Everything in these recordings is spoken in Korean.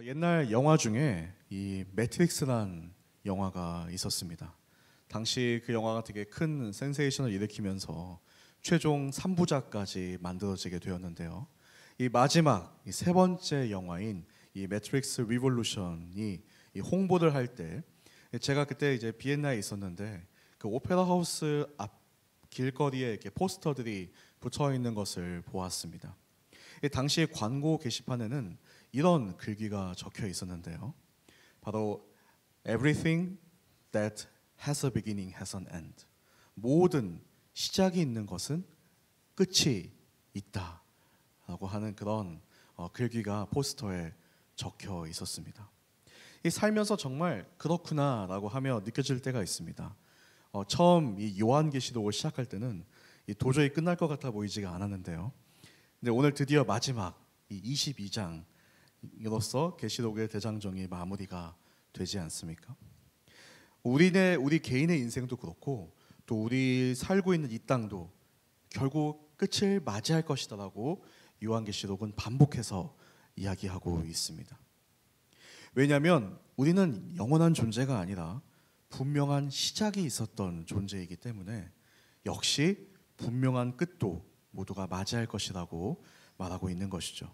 옛날 영화 중에 이 매트릭스란 영화가 있었습니다. 당시 그 영화가 되게 큰 센세이션을 일으키면서 최종 3부작까지 만들어지게 되었는데요. 이 마지막 세 번째 영화인 이 매트릭스 리볼루션이 이 홍보를 할 때 제가 그때 이제 비엔나에 있었는데 그 오페라 하우스 앞 길거리에 이렇게 포스터들이 붙어 있는 것을 보았습니다. 당시 광고 게시판에는 이런 글귀가 적혀 있었는데요. 바로 Everything that has a beginning has an end. 모든 시작이 있는 것은 끝이 있다라고 하는 그런 글귀가 포스터에 적혀 있었습니다. 이 살면서 정말 그렇구나라고 하며 느껴질 때가 있습니다. 처음 이 요한계시록을 시작할 때는 도저히 끝날 것 같아 보이지가 않았는데요. 근데 오늘 드디어 마지막 이 22장으로서 계시록의 대장정이 마무리가 되지 않습니까? 우리 개인의 인생도 그렇고 또 우리 살고 있는 이 땅도 결국 끝을 맞이할 것이다라고 요한계시록은 반복해서 이야기하고 있습니다. 왜냐하면 우리는 영원한 존재가 아니라 분명한 시작이 있었던 존재이기 때문에 역시 분명한 끝도 모두가 맞이할 것이라고 말하고 있는 것이죠.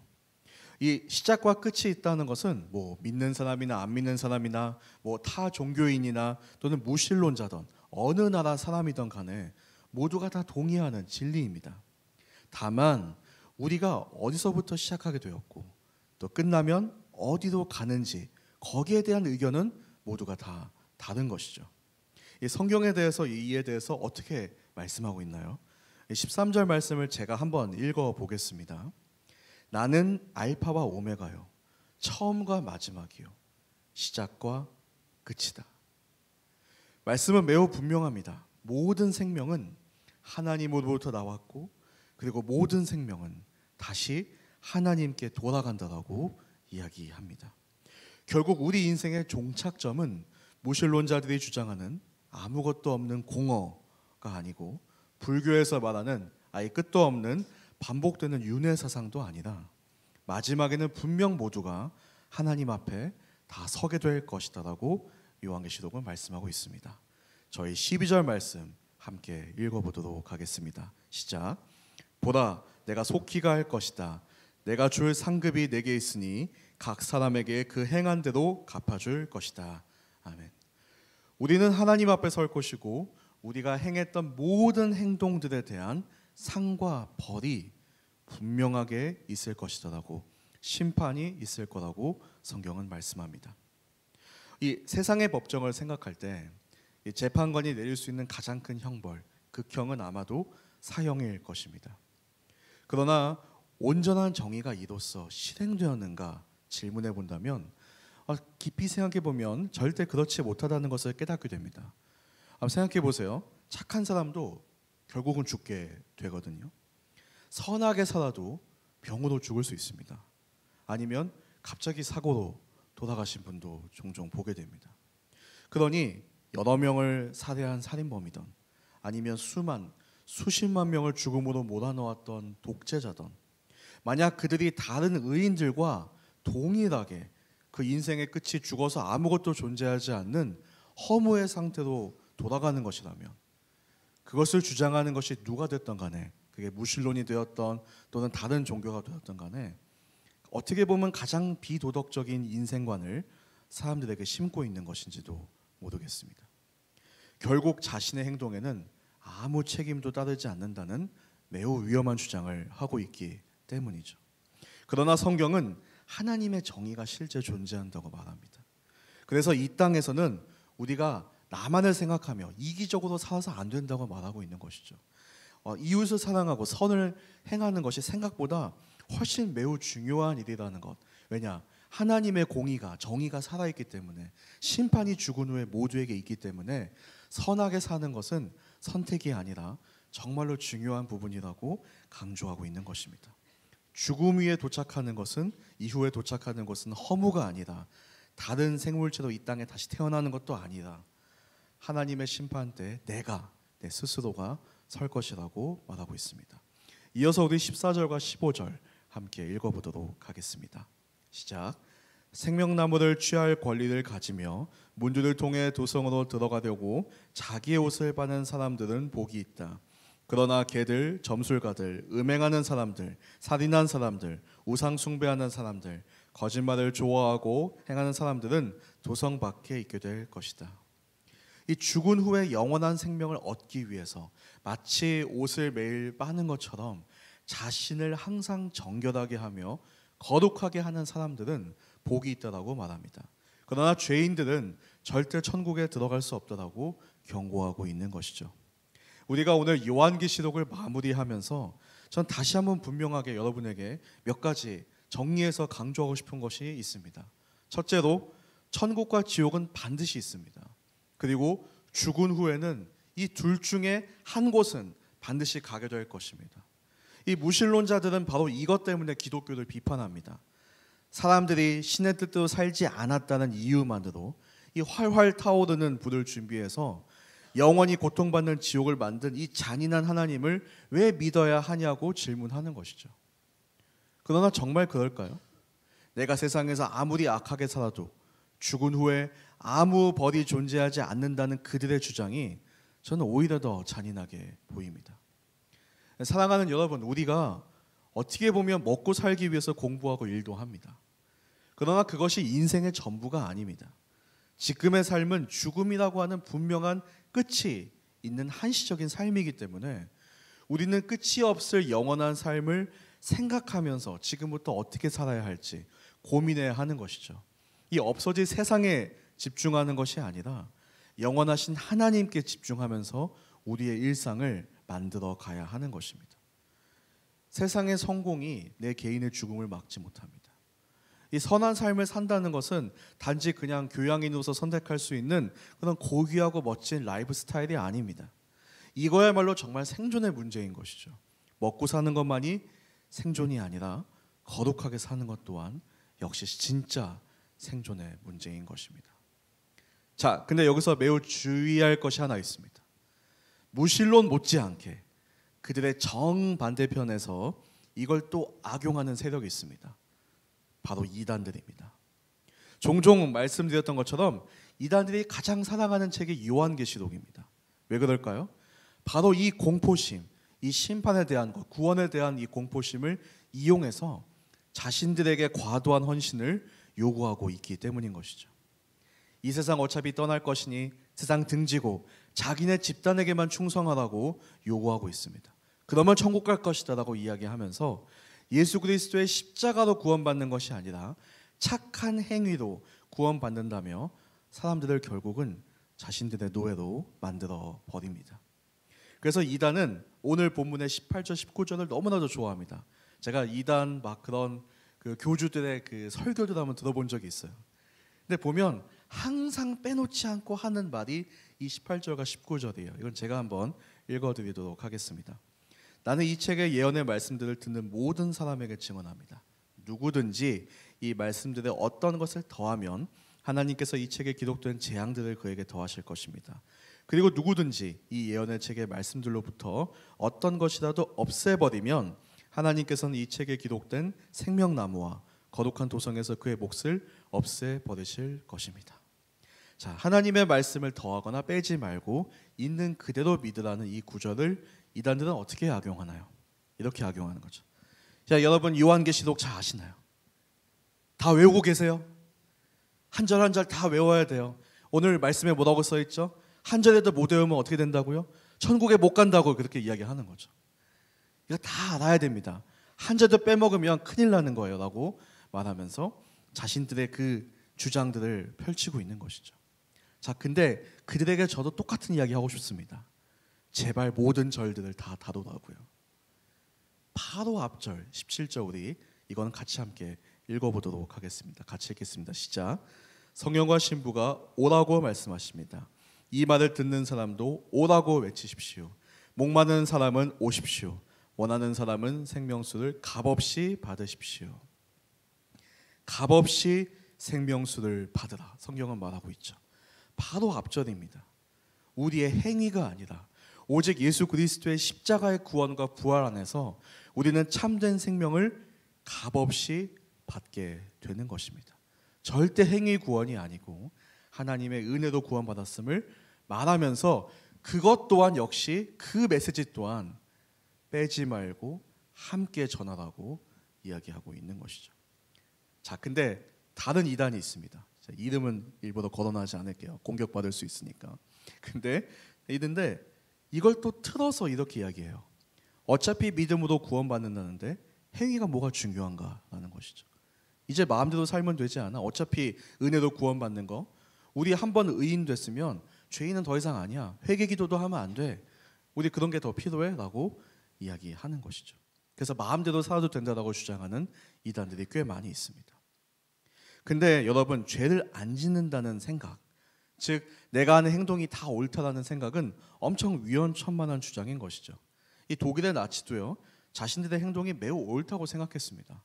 이 시작과 끝이 있다는 것은 뭐 믿는 사람이나 안 믿는 사람이나 뭐 타 종교인이나 또는 무신론자든 어느 나라 사람이든 간에 모두가 다 동의하는 진리입니다. 다만 우리가 어디서부터 시작하게 되었고 또 끝나면 어디로 가는지 거기에 대한 의견은 모두가 다 다른 것이죠. 이 성경에 대해서 이에 대해서 어떻게 말씀하고 있나요? 13절 말씀을 제가 한번 읽어 보겠습니다. 나는 알파와 오메가요, 처음과 마지막이요, 시작과 끝이다. 말씀은 매우 분명합니다. 모든 생명은 하나님으로부터 나왔고 그리고 모든 생명은 다시 하나님께 돌아간다라고 이야기합니다. 결국 우리 인생의 종착점은 무신론자들이 주장하는 아무것도 없는 공허가 아니고 불교에서 말하는 아예 끝도 없는 반복되는 윤회 사상도 아니라 마지막에는 분명 모두가 하나님 앞에 다 서게 될 것이다라고 요한계시록은 말씀하고 있습니다. 저희 12절 말씀 함께 읽어보도록 하겠습니다. 시작. 보라, 내가 속히 갈 것이다. 내가 줄 상급이 내게 있으니 각 사람에게 그 행한 대로 갚아줄 것이다. 아멘. 우리는 하나님 앞에 설 것이고 우리가 행했던 모든 행동들에 대한 상과 벌이 분명하게 있을 것이다라고, 심판이 있을 거라고 성경은 말씀합니다. 이 세상의 법정을 생각할 때 이 재판관이 내릴 수 있는 가장 큰 형벌, 극형은 아마도 사형일 것입니다. 그러나 온전한 정의가 이로써 실행되었는가 질문해 본다면 깊이 생각해 보면 절대 그렇지 못하다는 것을 깨닫게 됩니다. 생각해 보세요. 착한 사람도 결국은 죽게 되거든요. 선하게 살아도 병으로 죽을 수 있습니다. 아니면 갑자기 사고로 돌아가신 분도 종종 보게 됩니다. 그러니 여러 명을 살해한 살인범이든 아니면 수십만 명을 죽음으로 몰아넣었던 독재자든 만약 그들이 다른 의인들과 동일하게 그 인생의 끝이 죽어서 아무것도 존재하지 않는 허무의 상태로 돌아가는 것이라면 그것을 주장하는 것이 누가 됐던 간에, 그게 무신론이 되었던 또는 다른 종교가 되었던 간에 어떻게 보면 가장 비도덕적인 인생관을 사람들에게 심고 있는 것인지도 모르겠습니다. 결국 자신의 행동에는 아무 책임도 따르지 않는다는 매우 위험한 주장을 하고 있기 때문이죠. 그러나 성경은 하나님의 정의가 실제 존재한다고 말합니다. 그래서 이 땅에서는 우리가 나만을 생각하며 이기적으로 살아서 안 된다고 말하고 있는 것이죠. 이웃을 사랑하고 선을 행하는 것이 생각보다 훨씬 매우 중요한 일이라는 것. 왜냐? 하나님의 공의가, 정의가 살아있기 때문에, 심판이 죽은 후에 모두에게 있기 때문에 선하게 사는 것은 선택이 아니라 정말로 중요한 부분이라고 강조하고 있는 것입니다. 죽음 위에 도착하는 것은, 이후에 도착하는 것은 허무가 아니라 다른 생물체로 이 땅에 다시 태어나는 것도 아니라 하나님의 심판 때 내 스스로가 설 것이라고 말하고 있습니다. 이어서 우리 14절과 15절 함께 읽어보도록 하겠습니다. 시작. 생명나무를 취할 권리를 가지며 문들을 통해 도성으로 들어가려고 자기의 옷을 파는 사람들은 복이 있다. 그러나 개들, 점술가들, 음행하는 사람들, 살인한 사람들, 우상 숭배하는 사람들, 거짓말을 좋아하고 행하는 사람들은 도성 밖에 있게 될 것이다. 이 죽은 후에 영원한 생명을 얻기 위해서 마치 옷을 매일 빠는 것처럼 자신을 항상 정결하게 하며 거룩하게 하는 사람들은 복이 있다라고 말합니다. 그러나 죄인들은 절대 천국에 들어갈 수 없다라고 경고하고 있는 것이죠. 우리가 오늘 요한계시록을 마무리하면서 전 다시 한번 분명하게 여러분에게 몇 가지 정리해서 강조하고 싶은 것이 있습니다. 첫째로 천국과 지옥은 반드시 있습니다. 그리고 죽은 후에는 이 둘 중에 한 곳은 반드시 가게 될 것입니다. 이 무신론자들은 바로 이것 때문에 기독교를 비판합니다. 사람들이 신의 뜻대로 살지 않았다는 이유만으로 이 활활 타오르는 불을 준비해서 영원히 고통받는 지옥을 만든 이 잔인한 하나님을 왜 믿어야 하냐고 질문하는 것이죠. 그러나 정말 그럴까요? 내가 세상에서 아무리 악하게 살아도 죽은 후에 아무 벌이 존재하지 않는다는 그들의 주장이 저는 오히려 더 잔인하게 보입니다. 사랑하는 여러분, 우리가 어떻게 보면 먹고 살기 위해서 공부하고 일도 합니다. 그러나 그것이 인생의 전부가 아닙니다. 지금의 삶은 죽음이라고 하는 분명한 끝이 있는 한시적인 삶이기 때문에 우리는 끝이 없을 영원한 삶을 생각하면서 지금부터 어떻게 살아야 할지 고민해야 하는 것이죠. 이 없어질 세상에 집중하는 것이 아니라 영원하신 하나님께 집중하면서 우리의 일상을 만들어 가야 하는 것입니다. 세상의 성공이 내 개인의 죽음을 막지 못합니다. 이 선한 삶을 산다는 것은 단지 그냥 교양인으로서 선택할 수 있는 그런 고귀하고 멋진 라이프 스타일이 아닙니다. 이거야말로 정말 생존의 문제인 것이죠. 먹고 사는 것만이 생존이 아니라 거룩하게 사는 것 또한 역시 진짜 생존의 문제인 것입니다. 자, 근데 여기서 매우 주의할 것이 하나 있습니다. 무신론 못지않게 그들의 정반대편에서 이걸 또 악용하는 세력이 있습니다. 바로 이단들입니다. 종종 말씀드렸던 것처럼 이단들이 가장 사랑하는 책이 요한계시록입니다. 왜 그럴까요? 바로 이 공포심, 이 심판에 대한 것, 구원에 대한 이 공포심을 이용해서 자신들에게 과도한 헌신을 요구하고 있기 때문인 것이죠. 이 세상 어차피 떠날 것이니 세상 등지고 자기네 집단에게만 충성하라고 요구하고 있습니다. 그러면 천국 갈 것이다 라고 이야기하면서 예수 그리스도의 십자가로 구원받는 것이 아니라 착한 행위로 구원받는다며 사람들을 결국은 자신들의 노예로 만들어 버립니다. 그래서 이단은 오늘 본문의 18절 19절을 너무나도 좋아합니다. 제가 이단 막 그런 그 교주들의 그 설교를 한번 들어본 적이 있어요. 근데 보면 항상 빼놓지 않고 하는 말이 이 18절과 19절이에요. 이건 제가 한번 읽어드리도록 하겠습니다. 나는 이 책의 예언의 말씀들을 듣는 모든 사람에게 증언합니다. 누구든지 이 말씀들에 어떤 것을 더하면 하나님께서 이 책에 기록된 재앙들을 그에게 더하실 것입니다. 그리고 누구든지 이 예언의 책의 말씀들로부터 어떤 것이라도 없애버리면 하나님께서는 이 책에 기록된 생명나무와 거룩한 도성에서 그의 몫을 없애버리실 것입니다. 자, 하나님의 말씀을 더하거나 빼지 말고 있는 그대로 믿으라는 이 구절을 이단들은 어떻게 악용하나요? 이렇게 악용하는 거죠. 자, 여러분 요한계시록 잘 아시나요? 다 외우고 계세요? 한 절 한 절 다 외워야 돼요. 오늘 말씀에 뭐라고 써 있죠? 한 절에도 못 외우면 어떻게 된다고요? 천국에 못 간다고 그렇게 이야기하는 거죠. 이거 다 알아야 됩니다. 한 절도 빼먹으면 큰일 나는 거예요 라고 말하면서 자신들의 그 주장들을 펼치고 있는 것이죠. 자, 근데 그들에게 저도 똑같은 이야기 하고 싶습니다. 제발 모든 절들을 다 다루라고요. 바로 앞절 17절 우리 이거는 같이 함께 읽어보도록 하겠습니다. 같이 읽겠습니다. 시작. 성령과 신부가 오라고 말씀하십니다. 이 말을 듣는 사람도 오라고 외치십시오. 목마른 사람은 오십시오. 원하는 사람은 생명수를 값없이 받으십시오. 값없이 생명수를 받으라. 성경은 말하고 있죠. 바로 앞절입니다. 우리의 행위가 아니라 오직 예수 그리스도의 십자가의 구원과 부활 안에서 우리는 참된 생명을 값없이 받게 되는 것입니다. 절대 행위 구원이 아니고 하나님의 은혜로 구원받았음을 말하면서 그것 또한 역시 그 메시지 또한 빼지 말고 함께 전하라고 이야기하고 있는 것이죠. 자, 근데 다른 이단이 있습니다. 자, 이름은 일부러 거론하지 않을게요. 공격받을 수 있으니까. 근데 이걸 또 틀어서 이렇게 이야기해요. 어차피 믿음으로 구원받는다는데 행위가 뭐가 중요한가라는 것이죠. 이제 마음대로 살면 되지 않아? 어차피 은혜로 구원받는 거, 우리 한번 의인 됐으면 죄인은 더 이상 아니야. 회개 기도도 하면 안 돼. 우리 그런 게 더 필요해? 라고 이야기하는 것이죠. 그래서 마음대로 살아도 된다고 주장하는 이단들이 꽤 많이 있습니다. 근데 여러분, 죄를 안 짓는다는 생각, 즉 내가 하는 행동이 다 옳다라는 생각은 엄청 위헌천만한 주장인 것이죠. 이 독일의 나치도요, 자신들의 행동이 매우 옳다고 생각했습니다.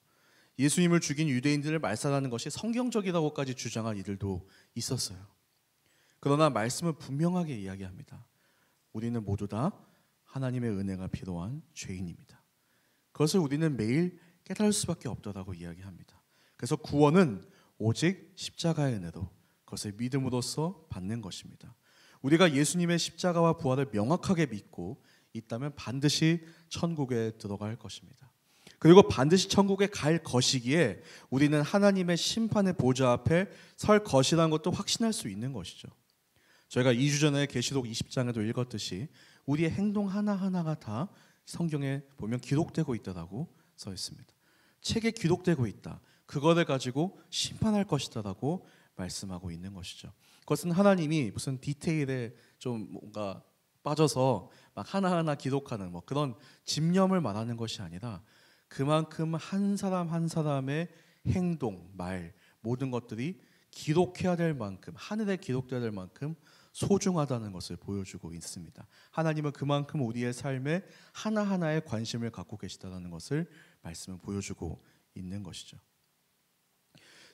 예수님을 죽인 유대인들을 말살하는 것이 성경적이라고까지 주장한 이들도 있었어요. 그러나 말씀은 분명하게 이야기합니다. 우리는 모두 다 하나님의 은혜가 필요한 죄인입니다. 그것을 우리는 매일 깨달을 수밖에 없다고 이야기합니다. 그래서 구원은 오직 십자가의 은혜로, 그것을 믿음으로써 받는 것입니다. 우리가 예수님의 십자가와 부활을 명확하게 믿고 있다면 반드시 천국에 들어갈 것입니다. 그리고 반드시 천국에 갈 것이기에 우리는 하나님의 심판의 보좌 앞에 설 것이라는 것도 확신할 수 있는 것이죠. 저희가 2주 전에 계시록 20장에도 읽었듯이 우리의 행동 하나하나가 다 성경에 보면 기록되고 있다고 써 있습니다. 책에 기록되고 있다. 그거를 가지고 심판할 것이다라고 말씀하고 있는 것이죠. 그것은 하나님이 무슨 디테일에 좀 뭔가 빠져서 막 하나하나 기록하는 뭐 그런 집념을 말하는 것이 아니라 그만큼 한 사람 한 사람의 행동, 말, 모든 것들이 기록해야 될 만큼, 하늘에 기록되어야 될 만큼 소중하다는 것을 보여주고 있습니다. 하나님은 그만큼 우리의 삶에 하나하나에 관심을 갖고 계시다는 것을 말씀을 보여주고 있는 것이죠.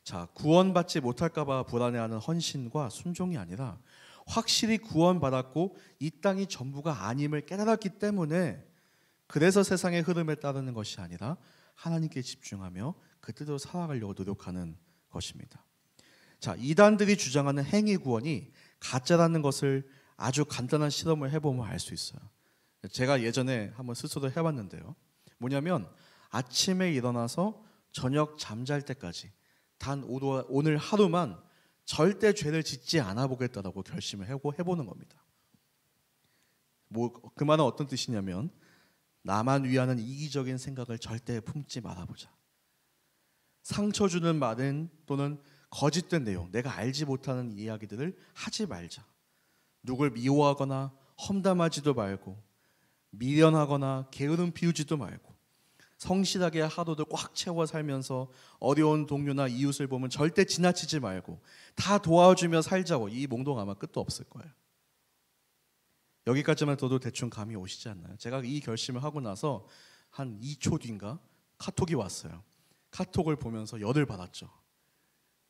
자, 구원받지 못할까 봐 불안해하는 헌신과 순종이 아니라 확실히 구원받았고 이 땅이 전부가 아님을 깨달았기 때문에, 그래서 세상의 흐름에 따르는 것이 아니라 하나님께 집중하며 그 뜻대로 살아가려고 노력하는 것입니다. 자, 이단들이 주장하는 행위 구원이 가짜라는 것을 아주 간단한 실험을 해보면 알 수 있어요. 제가 예전에 한번 스스로 해봤는데요. 뭐냐면 아침에 일어나서 저녁 잠잘 때까지 단 오늘 하루만 절대 죄를 짓지 않아 보겠다라고 결심을 해보는 겁니다. 그 말은 어떤 뜻이냐면 나만 위하는 이기적인 생각을 절대 품지 말아보자. 상처 주는 말은 또는 거짓된 내용, 내가 알지 못하는 이야기들을 하지 말자. 누굴 미워하거나 험담하지도 말고 미련하거나 게으름 피우지도 말고 성실하게 하루를 꽉 채워 살면서 어려운 동료나 이웃을 보면 절대 지나치지 말고 다 도와주며 살자고. 이 몽동 아마 끝도 없을 거예요. 여기까지만 들어도 대충 감이 오시지 않나요? 제가 이 결심을 하고 나서 한 2초 뒤인가 카톡이 왔어요. 카톡을 보면서 열을 받았죠.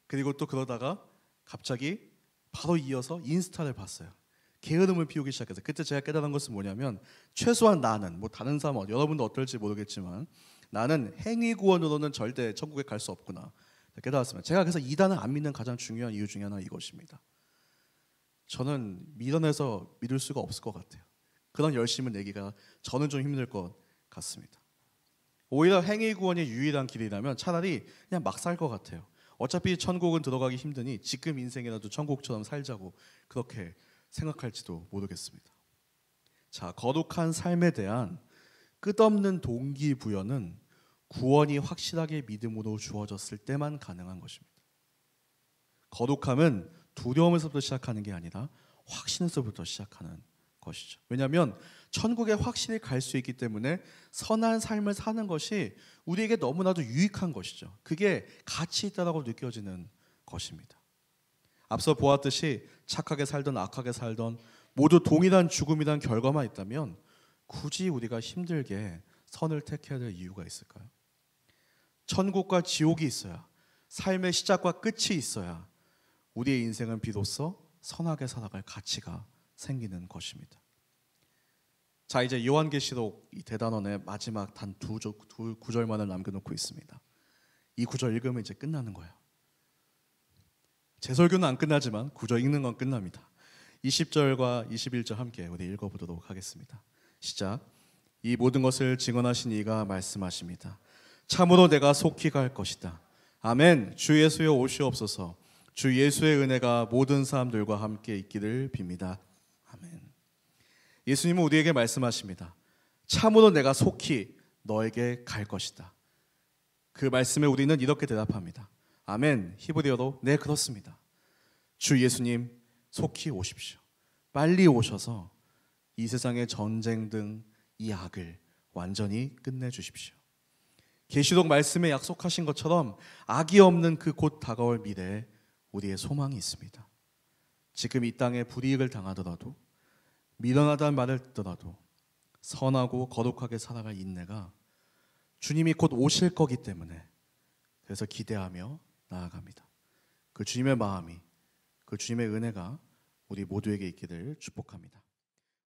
그리고 또 그러다가 갑자기 바로 이어서 인스타를 봤어요. 게으름을 피우기 시작해서 그때 제가 깨달은 것은 뭐냐면 최소한 나는, 뭐 다른 사람 여러분도 어떨지 모르겠지만 나는 행위 구원으로는 절대 천국에 갈 수 없구나 깨달았습니다. 제가 그래서 이단을 안 믿는 가장 중요한 이유 중에 하나 이것입니다. 저는 미련해서 믿을 수가 없을 것 같아요. 그런 열심을 내기가 저는 좀 힘들 것 같습니다. 오히려 행위 구원이 유일한 길이라면 차라리 그냥 막 살 것 같아요. 어차피 천국은 들어가기 힘드니 지금 인생이라도 천국처럼 살자고 그렇게 생각할지도 모르겠습니다. 자, 거룩한 삶에 대한 끝없는 동기부여는 구원이 확실하게 믿음으로 주어졌을 때만 가능한 것입니다. 거룩함은 두려움에서부터 시작하는 게 아니라 확신에서부터 시작하는 것이죠. 왜냐하면 천국에 확실히 갈 수 있기 때문에 선한 삶을 사는 것이 우리에게 너무나도 유익한 것이죠. 그게 가치 있다고 느껴지는 것입니다. 앞서 보았듯이 착하게 살던 악하게 살던 모두 동일한 죽음이란 결과만 있다면 굳이 우리가 힘들게 선을 택해야 될 이유가 있을까요? 천국과 지옥이 있어야, 삶의 시작과 끝이 있어야 우리의 인생은 비로소 선하게 살아갈 가치가 생기는 것입니다. 자, 이제 요한계시록 이 대단원의 마지막 단 두 구절만을 남겨놓고 있습니다. 이 구절 읽으면 이제 끝나는 거예요. 제 설교는 안 끝나지만 구절 읽는 건 끝납니다. 20절과 21절 함께 우리 읽어보도록 하겠습니다. 시작. 이 모든 것을 증언하신 이가 말씀하십니다. 참으로 내가 속히 갈 것이다. 아멘. 주 예수여 오시옵소서. 주 예수의 은혜가 모든 사람들과 함께 있기를 빕니다. 아멘. 예수님은 우리에게 말씀하십니다. 참으로 내가 속히 너에게 갈 것이다. 그 말씀에 우리는 이렇게 대답합니다. 아멘. 히브리어로 네, 그렇습니다. 주 예수님 속히 오십시오. 빨리 오셔서 이 세상의 전쟁 등 이 악을 완전히 끝내주십시오. 계시록 말씀에 약속하신 것처럼 악이 없는 그 곧 다가올 미래에 우리의 소망이 있습니다. 지금 이 땅에 불이익을 당하더라도, 미련하다는 말을 듣더라도 선하고 거룩하게 살아갈 인내가 주님이 곧 오실 거기 때문에, 그래서 기대하며 나아갑니다. 그 주님의 마음이, 그 주님의 은혜가 우리 모두에게 있기를 축복합니다.